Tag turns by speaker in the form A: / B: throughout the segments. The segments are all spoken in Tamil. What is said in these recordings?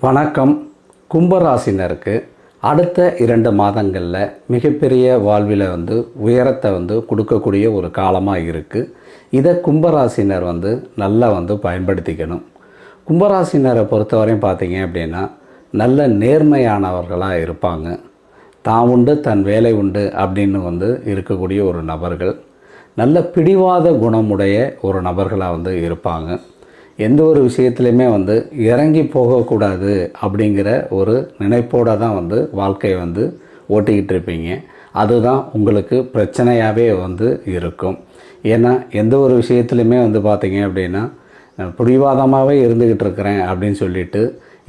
A: வணக்கம். கும்பராசினருக்கு அடுத்த 2 மாதங்களில் மிகப்பெரிய வாழ்வில் உயரத்தை கொடுக்கக்கூடிய ஒரு காலமாக இருக்குது. இதை கும்பராசினர் நல்லா பயன்படுத்திக்கணும். கும்பராசினரை பொறுத்தவரையும் பார்த்தீங்க அப்படின்னா நல்ல நேர்மையானவர்களாக இருப்பாங்க. தான் உண்டு தன் வேலை உண்டு அப்படின்னு இருக்கக்கூடிய ஒரு நபர்கள். நல்ல பிடிவாத குணமுடைய ஒரு நபர்களாக இருப்பாங்க. எந்த ஒரு விஷயத்துலையுமே இறங்கி போகக்கூடாது அப்படிங்கிற ஒரு நினைப்போடு தான் வாழ்க்கையை ஓட்டிக்கிட்டு இருப்பீங்க. அதுதான் உங்களுக்கு பிரச்சனையாகவே இருக்கும். ஏன்னா எந்த ஒரு விஷயத்துலையுமே பார்த்தீங்க அப்படின்னா பிடிவாதமாகவே இருந்துக்கிட்டு இருக்கிறேன் அப்படின்னு சொல்லிட்டு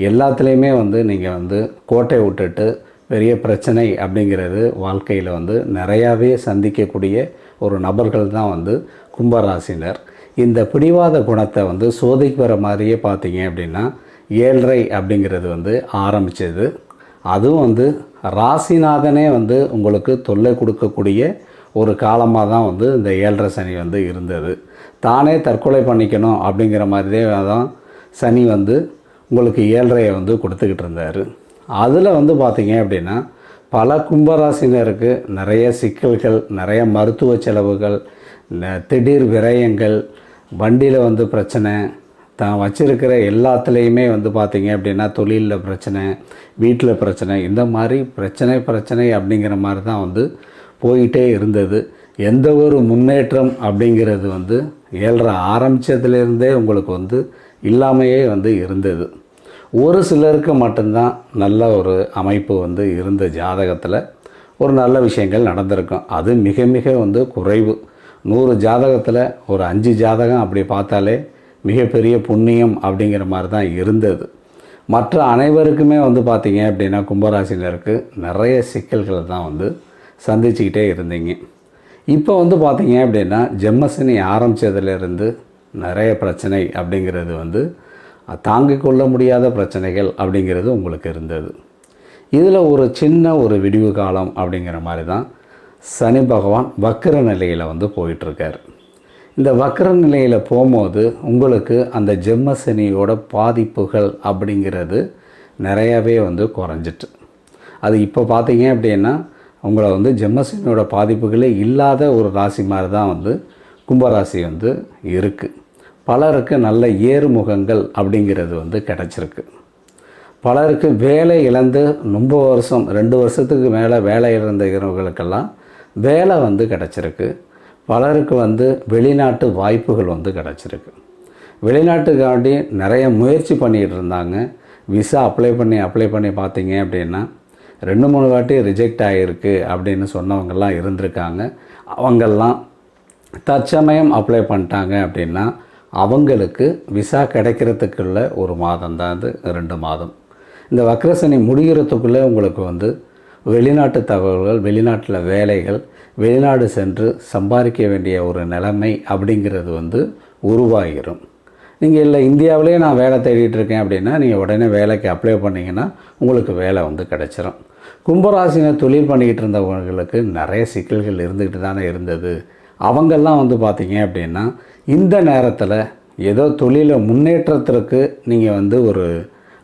A: எல்லாத்துலேயுமே நீங்கள் கோட்டை விட்டுட்டு பெரிய பிரச்சனை அப்படிங்கிறது வாழ்க்கையில் நிறையாவே சந்திக்கக்கூடிய ஒரு நபர்கள் தான் கும்பராசினர். இந்த பிடிவாத குணத்தை சோதிக்கிற மாதிரியே பார்த்தீங்க அப்படின்னா 7.5 அப்படிங்கிறது ஆரம்பித்தது. அதுவும் ராசிநாதனே உங்களுக்கு தொல்லை கொடுக்கக்கூடிய ஒரு காலமாக தான் இந்த 7.5 சனி இருந்தது. தானே தற்கொலை பண்ணிக்கணும் அப்படிங்கிற மாதிரி தான் சனி உங்களுக்கு 7.5 கொடுத்துக்கிட்டு இருந்தார். அதில் பார்த்தீங்க அப்படின்னா பல கும்பராசினருக்கு நிறைய சிக்கல்கள், நிறைய மருத்துவ செலவுகள், திடீர் விரயங்கள், வண்டியில் பிரச்சனை, தான் வச்சுருக்கிற எல்லாத்துலேயுமே பார்த்தீங்க அப்படின்னா தொழிலில் பிரச்சனை, வீட்டில் பிரச்சனை, இந்த மாதிரி பிரச்சனை அப்படிங்கிற மாதிரி தான் போயிட்டே இருந்தது. எந்த ஒரு முன்னேற்றம் அப்படிங்கிறது 7.5 ஆரம்பித்ததுலேருந்தே உங்களுக்கு இல்லாமையே இருந்தது. ஒரு சிலருக்கு மட்டும்தான் நல்ல ஒரு அமைப்பு இருந்த ஜாதகத்தில் ஒரு நல்ல விஷயங்கள் நடந்திருக்கும். அது மிக மிக குறைவு. 100 ஜாதகத்தில் ஒரு 5 ஜாதகம் அப்படி பார்த்தாலே மிகப்பெரிய புண்ணியம் அப்படிங்கிற மாதிரி தான் இருந்தது. மற்ற அனைவருக்குமே பார்த்தீங்க அப்படின்னா கும்பராசினருக்கு நிறைய சிக்கல்களை தான் சந்திச்சுக்கிட்டே இருந்தீங்க. இப்போ பார்த்தீங்க அப்படின்னா ஜென்மசனி ஆரம்பித்ததுலேருந்து நிறைய பிரச்சனை அப்படிங்கிறது தாங்கிக் கொள்ள முடியாத பிரச்சனைகள் அப்படிங்கிறது உங்களுக்கு இருந்தது. இதில் ஒரு சின்ன ஒரு விடிவு காலம் அப்படிங்கிற மாதிரி தான் சனி பகவான் வக்கர நிலையில் போயிட்டுருக்கார். இந்த வக்கர நிலையில் போகும்போது உங்களுக்கு அந்த ஜென்மசனியோட பாதிப்புகள் அப்படிங்கிறது நிறையாவே குறைஞ்சிட்டு. அது இப்போ பார்த்தீங்க அப்படின்னா உங்களை ஜென்மசனியோட பாதிப்புகளே இல்லாத ஒரு ராசி மாதிரி தான் கும்பராசி இருக்குது. பலருக்கு நல்ல ஏறுமுகங்கள் அப்படிங்கிறது கிடச்சிருக்கு. பலருக்கு வேலை இழந்து ரொம்ப வருஷம் 2 வருஷத்துக்கு மேலே வேலை இழந்தவர்களுக்கெல்லாம் வேலை கிடச்சிருக்கு. பலருக்கு வெளிநாட்டு வாய்ப்புகள் கிடச்சிருக்கு. வெளிநாட்டுக்காண்டி நிறைய முயற்சி பண்ணிகிட்டு இருந்தாங்க. விசா அப்ளை பண்ணி பார்த்தீங்க அப்படின்னா 2-3 வாட்டி ரிஜெக்ட் ஆகிருக்கு அப்படின்னு சொன்னவங்கெல்லாம் இருந்திருக்காங்க. அவங்கெல்லாம் தற்சமயம் அப்ளை பண்ணிட்டாங்க அப்படின்னா அவங்களுக்கு விசா கிடைக்கிறதுக்குள்ள ஒரு மாதம் தான் 2 மாதம். இந்த வக்ரசனி முடிகிறதுக்குள்ளே உங்களுக்கு வெளிநாட்டு தகவல்கள், வெளிநாட்டில் வேலைகள், வெளிநாடு சென்று சம்பாதிக்க வேண்டிய ஒரு நிலைமை அப்படிங்கிறது உருவாகிடும். நீங்கள் இல்லை இந்தியாவிலே நான் வேலை தேடிட்டு இருக்கேன் அப்படின்னா நீங்கள் உடனே வேலைக்கு அப்ளை பண்ணிங்கன்னா உங்களுக்கு வேலை கிடச்சிரும். கும்பராசினர் தொழில் பண்ணிக்கிட்டு இருந்தவங்களுக்கு நிறைய சிக்கல்கள் இருந்துக்கிட்டு தானே இருந்தது. அவங்கெல்லாம் பார்த்தீங்க அப்படின்னா இந்த நேரத்தில் ஏதோ தொழிலை முன்னேற்றத்திற்கு நீங்கள் ஒரு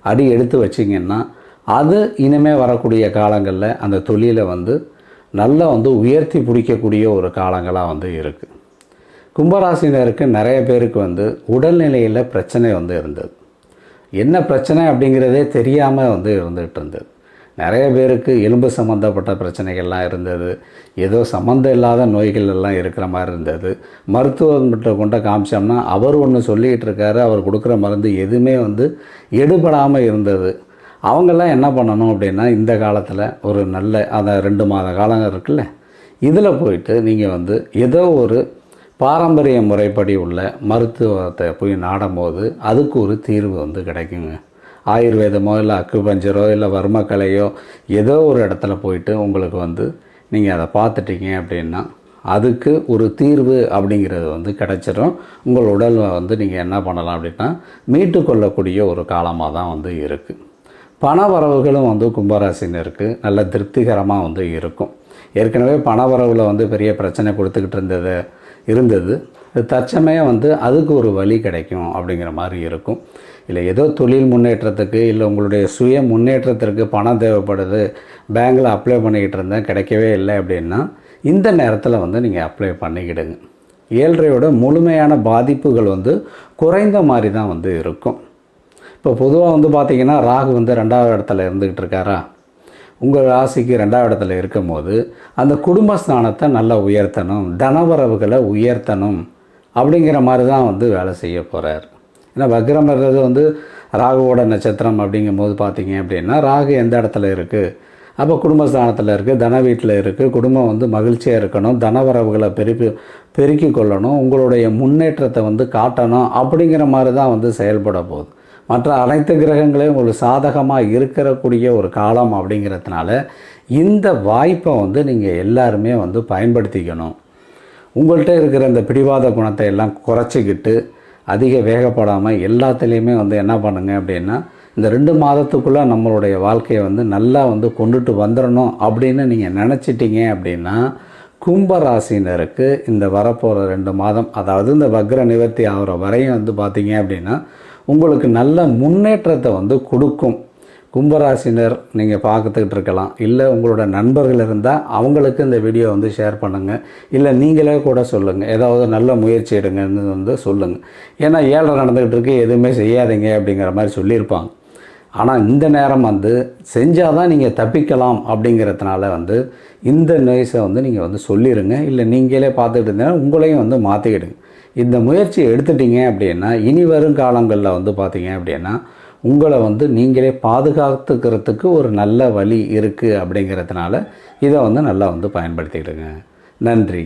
A: அடி எடுத்து வச்சிங்கன்னா அது இனிமேல் வரக்கூடிய காலங்களில் அந்த தொழிலை நல்லா உயர்த்தி பிடிக்கக்கூடிய ஒரு காலங்களாக இருக்குது. கும்பராசினருக்கு நிறைய பேருக்கு உடல்நிலையில் பிரச்சனை இருந்தது. என்ன பிரச்சனை அப்படிங்கிறதே தெரியாமல் இருந்துகிட்டு இருந்தது. நிறைய பேருக்கு எலும்பு சம்மந்தப்பட்ட பிரச்சனைகள்லாம் இருந்தது. ஏதோ சம்மந்தம் இல்லாத நோய்கள் எல்லாம் இருக்கிற மாதிரி இருந்தது. மருத்துவர்கிட்ட கொண்ட காமிச்சோம்னா அவர் ஒன்று சொல்லிகிட்டு இருக்காரு, அவர் கொடுக்குற மருந்து எதுவுமே எடுபடாமல் இருந்தது. அவங்கெல்லாம் என்ன பண்ணணும் அப்படின்னா இந்த காலத்தில் ஒரு நல்ல அந்த 2 மாத காலம் இருக்குல்ல, இதில் போயிட்டு நீங்கள் ஏதோ ஒரு பாரம்பரிய முறைப்படி உள்ள மருத்துவத்தை போய் நாடும்போது அதுக்கு ஒரு தீர்வு கிடைக்குங்க. ஆயுர்வேதமோ இல்லை அக்குபஞ்சரோ இல்லை வர்மக்கலையோ ஏதோ ஒரு இடத்துல போயிட்டு உங்களுக்கு நீங்கள் அதை பார்த்துட்டீங்க அப்படின்னா அதுக்கு ஒரு தீர்வு அப்படிங்கிறது கிடச்சிடும். உங்கள் உடல் நீங்கள் என்ன பண்ணலாம் அப்படின்னா மீட்டு கொள்ளக்கூடிய ஒரு காலமாக தான் இருக்குது. பண வரவுகளும் கும்பராசினருக்கு நல்ல திருப்திகரமாக இருக்கும். ஏற்கனவே பண வரவில் பெரிய பிரச்சனை கொடுத்துக்கிட்டு இருந்தது. தற்சமயம் அதுக்கு ஒரு வழி கிடைக்கும் அப்படிங்கிற மாதிரி இருக்கும். இல்லை ஏதோ தொழில் முன்னேற்றத்துக்கு இல்லை உங்களுடைய சுய முன்னேற்றத்திற்கு பணம் தேவைப்படுது, பேங்கில் அப்ளை பண்ணிக்கிட்டு இருந்தேன் கிடைக்கவே இல்லை அப்படின்னா இந்த நேரத்தில் வந்து நீங்கள் அப்ளை பண்ணிக்கிடுங்க. 7.5 முழுமையான பாதிப்புகள் வந்து குறைந்த மாதிரி தான் வந்து இருக்கும். இப்போ பொதுவாக வந்து பார்த்திங்கன்னா ராகு வந்து 2வது இடத்துல இருந்துக்கிட்டு இருக்காரா, உங்கள் ராசிக்கு 2வது இடத்துல இருக்கும் போது அந்த குடும்பஸ்தானத்தை நல்லா உயர்த்தணும், தனவரவுகளை உயர்த்தணும் அப்படிங்கிற மாதிரி தான் வந்து வேலை செய்ய போகிறார். ஏன்னா வக்ரம்ன்றது வந்து ராகுவோட நட்சத்திரம் அப்படிங்கும்போது பார்த்திங்க அப்படின்னா ராகு எந்த இடத்துல இருக்குது, அப்போ குடும்பஸ்தானத்தில் இருக்குது, தன வீட்டில் இருக்குது, குடும்பம் வந்து மகிழ்ச்சியாக இருக்கணும், தனவரவுகளை பெருக்கி கொள்ளணும், உங்களுடைய முன்னேற்றத்தை வந்து காட்டணும் அப்படிங்கிற மாதிரி தான் வந்து செயல்பட போகுது. மற்ற அனைத்து கிரகங்களையும் உங்களுக்கு சாதகமாக இருக்கக்கூடிய ஒரு காலம் அப்படிங்கிறதுனால இந்த வாய்ப்பை வந்து நீங்கள் எல்லாருமே வந்து பயன்படுத்திக்கணும். உங்கள்கிட்ட இருக்கிற இந்த பிடிவாத குணத்தை எல்லாம் குறைச்சிக்கிட்டு அதிக வேகப்படாமல் எல்லாத்துலேயுமே வந்து என்ன பண்ணுங்க அப்படின்னா இந்த 2 மாதத்துக்குள்ளே நம்மளுடைய வாழ்க்கையை வந்து நல்லா வந்து கொண்டுட்டு வந்துடணும் அப்படின்னு நீங்கள் நினச்சிட்டிங்க அப்படின்னா கும்பராசினருக்கு இந்த வரப்போகிற 2 மாதம், அதாவது இந்த வக்ர நிவர்த்தி ஆகிற வரையும் வந்து பார்த்திங்க அப்படின்னா உங்களுக்கு நல்ல முன்னேற்றத்தை வந்து கொடுக்கும். கும்பராசினர் நீங்கள் பார்த்துக்கிட்டு இருக்கலாம், இல்லை உங்களோட நண்பர்கள் இருந்தால் அவங்களுக்கு இந்த வீடியோ வந்து ஷேர் பண்ணுங்கள், இல்லை நீங்களே கூட சொல்லுங்கள், ஏதாவது நல்ல முயற்சி எடுங்கன்னு வந்து சொல்லுங்கள். ஏன்னா 7 நடந்துக்கிட்டு இருக்கு, எதுவுமே செய்யாதீங்க அப்படிங்கிற மாதிரி சொல்லியிருப்பாங்க. ஆனால் இந்த நேரம் வந்து செஞ்சால் தான் நீங்கள் தப்பிக்கலாம் அப்படிங்கிறதுனால வந்து இந்த நியூஸை வந்து நீங்கள் வந்து சொல்லிடுங்க, இல்லை நீங்களே பார்த்துக்கிட்டு இருந்தீங்கன்னா உங்களையும் வந்து மாற்றிக்கிடுங்க. இந்த முயற்சியை எடுத்துட்டிங்க அப்படின்னா இனி வரும் காலங்களில் வந்து பார்த்திங்க அப்படின்னா உங்களை வந்து நீங்களே பாதுகாத்துக்கிறதுக்கு ஒரு நல்ல வழி இருக்குது அப்படிங்கிறதுனால இதை வந்து நல்லா வந்து பயன்படுத்திக்கிடுங்க. நன்றி.